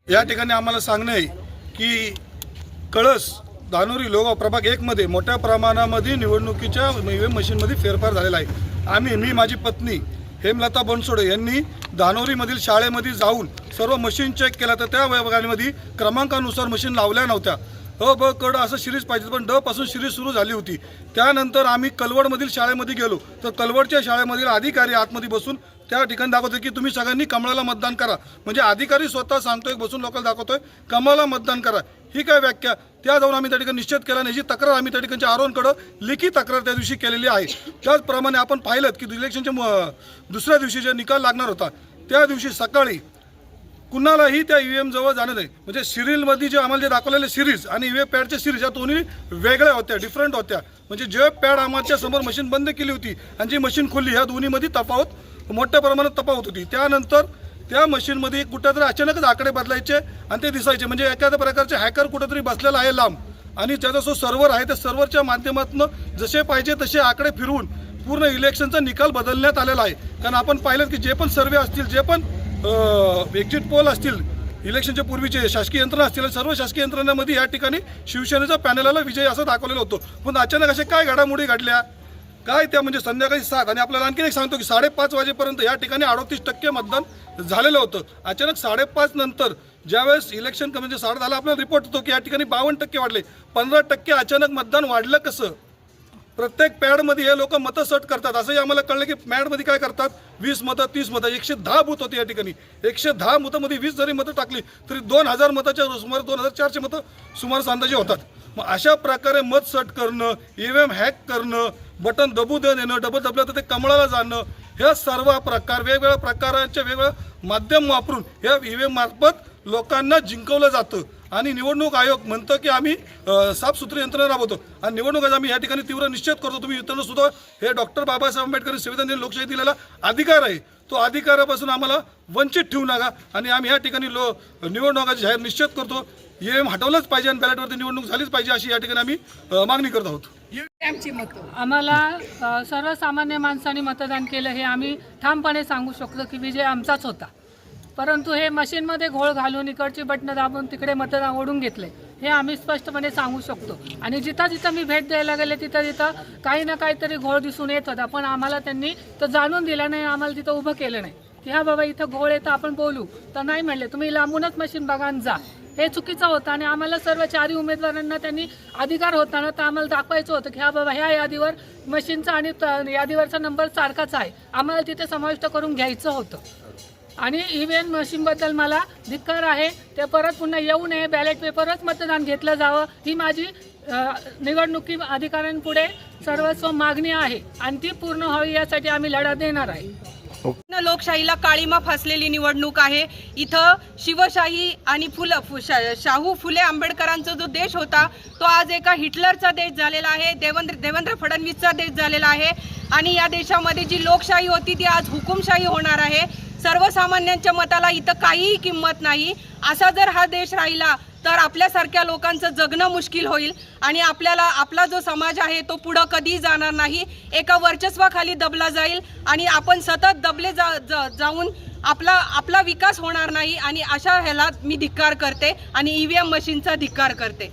या ठिकाणी आम्हाला सांगणं आहे की कळस धानोरी लोगाव प्रभाग 1 मध्ये मोठ्या प्रमाणामध्ये निवडणुकीच्या ईव्हीएम मशीनमध्ये फेरफार झालेला आहे। मी माझी पत्नी हेमलता बनसोडे यांनी धानोरीमधील शाळेमध्ये जाऊन सर्व मशीन चेक केला, तर त्या विभागामध्ये क्रमांकानुसार मशीन लावल्या नव्हत्या। अ ब क ड असं सिरीज पाहिजे, पण ड पासून सिरीज सुरू झाली होती। त्यानंतर आम्ही कलवडमधील शाळेमध्ये गेलो, तर कलवडच्या शाळेमधील अधिकारी आतमध्ये बसून त्या ठिकाणी दाखवतोय की तुम्ही सगळ्यांनी कमळाला मतदान करा। म्हणजे अधिकारी स्वतः सांगतोय, बसून लोकांना दाखवतोय कमळाला मतदान करा। ही काय व्याख्या? त्या जाऊन आम्ही त्या ठिकाणी निश्चित केला नाही। जी तक्रार आम्ही त्या ठिकाणच्या आरोनकडे लिखित तक्रार त्या दिवशी केलेली आहे। त्याचप्रमाणे आपण पाहिलं की इलेक्शनच्या दुसऱ्या दिवशी जे निकाल लागणार होता त्या दिवशी सकाळी कुणालाही त्या ईव्हीएम जवळ जाणं नाही। म्हणजे सिरीजमध्ये जे आम्हाला जे दाखवलेले सिरीज आणि ईव्हीएम पॅडचे सिरीज या दोन्ही वेगळ्या होत्या, डिफरंट होत्या। म्हणजे जे पॅड आमच्या समोर मशीन बंद केली होती आणि जी मशीन खोलली, ह्या दोन्हीमध्ये तफावत मोठ्या प्रमाणात तफावत होती। त्यानंतर त्या मशीनमध्ये कुठेतरी अचानकच आकडे बदलायचे आणि ते दिसायचे। म्हणजे एखाद्या प्रकारचे हॅकर कुठेतरी बसलेला आहे लांब, आणि त्याचा जो सर्व्हर आहे त्या सर्व्हरच्या माध्यमातून जसे पाहिजे तसे आकडे फिरवून पूर्ण इलेक्शनचा निकाल बदलण्यात आलेला आहे। कारण आपण पाहिलं की जे पण सर्वे असतील, जे पण एक्झिट पोल असतील, इलेक्शनच्या पूर्वीचे शासकीय यंत्रणा असतील, सर्व शासकीय यंत्रणांमध्ये या ठिकाणी शिवसेनेचा पॅनलला विजय असं दाखवलेलं होतं। पण अचानक अशा काय घडामोडी घडल्या काय त्या? म्हणजे संध्याकाळी 7 आणि आपल्याला आणखी एक सांगतो की 5:30 वाजेपर्यंत या ठिकाणी 38% मतदान झालेलं होतं। अचानक 5:30 नंतर ज्यावेळेस इलेक्शन म्हणजे 10:30 आपल्याला रिपोर्ट होतो की या ठिकाणी 52% वाढले, 15% अचानक मतदान वाढलं कसं? प्रत्येक पॅडमध्ये हे लोक मतं सट करतात। असंही आम्हाला कळलं की पॅडमध्ये काय करतात, 20 मतं 30 मतं 110 बूथ होते या ठिकाणी। 110 मतांमध्ये 20 जरी मतं टाकली तरी 2000 मताच्या सुमारे 2400 मतं सुमारे अंदाजे होतात। मग अशा प्रकारे मत सट करणं, ईव्हीएम हॅक करणं, बटन दबू देणं, डबल दबलं तर ते कमळाला जाणं, हे सर्व प्रकार वेगवेगळ्या प्रकारांच्या वेगवेगळं माध्यम वापरून या ईव्हीएम मार्फत लोकांना जिंकवलं जातं। आणि निवडणूक आयोग म्हणतं की आम्ही साफसुथरी यंत्रणा राबवतो आणि निवडणूक आम्ही या ठिकाणी तीव्र निश्चित करतो। तुम्ही युद्धानं सुद्धा हे डॉक्टर बाबासाहेब आंबेडकर संविधानाने लोकशाही दिलेला अधिकार आहे, तो अधिकारापासून आम्हाला वंचित ठेवू नका। आणि आम्ही या ठिकाणी निवडणुकाची जाहीर निश्चित करतो, ईव्हीएम हटवलंच पाहिजे आणि बॅलेटवरती निवडणूक झालीच पाहिजे, अशी या ठिकाणी आम्ही मागणी करत आहोत। आम्हाला सर्वसामान्य माणसांनी मतदान केलं हे आम्ही ठामपणे सांगू शकतो की विजय आमचाच होता। परंतु हे मशीनमध्ये घोळ घालून इकडची बटणं दाबून तिकडे मतदान ओढून घेतले हे आम्ही स्पष्टपणे सांगू शकतो। आणि जिथं जिथं मी भेट द्यायला गेले तिथं काही ना काहीतरी घोळ दिसून येत होता, पण आम्हाला त्यांनी तर जाणून दिलं नाही, आम्हाला तिथं उभं केलं नाही की हा बाबा इथं घोळ येतं आपण बोलू, तर नाही म्हणले तुम्ही लांबूनच मशीन बघा आणि जा। हे चुकीचं होतं आणि आम्हाला सर्व 4 उमेदवारांना त्यांनी अधिकार होताना तर आम्हाला दाखवायचं होतं की हा बाबा ह्या यादीवर मशीनचा आणि यादीवरचा नंबर सारखाच आहे, आम्हाला तिथे समाविष्ट करून घ्यायचं होतं। आणि ईव्हीएम मशीनबद्दल मला धिक्कार आहे, ते परत पुन्हा येऊ नये, बॅलेट पेपरच मतदान घेतलं जावं ही माझी निवडणुकी अधिकाऱ्यांपुढे सर्वस्व मागणी आहे आणि ती पूर्ण व्हावी यासाठी आम्ही लढा देणार आहे। लोकशाहीला काळीमा फासलेली निवडणूक आहे। इथं शिवशाही आणि शाहू फुले आंबेडकरांचा जो देश होता तो आज एका हिटलरचा देश झालेला आहे, देवेंद्र फडणवीसचा देश झालेला आहे। आणि या देशामध्ये जी लोकशाही होती ती आज हुकुमशाही होणार आहे। सर्वसामान्यांच्या मताला इथं काहीही किंमत नाही। असा जर हा देश राहिला तर आपल्यासारख्या लोकांचं जगणं मुश्किल होईल आणि आपला जो समाज आहे तो पुढं कधीही जाणार नाही, एका वर्चस्वाखाली दबला जाईल आणि आपण सतत दबले जाऊन आपला विकास होणार नाही। आणि अशा ह्याला मी धिक्कार करते आणि ईव्हीएम मशीनचा धिक्कार करते।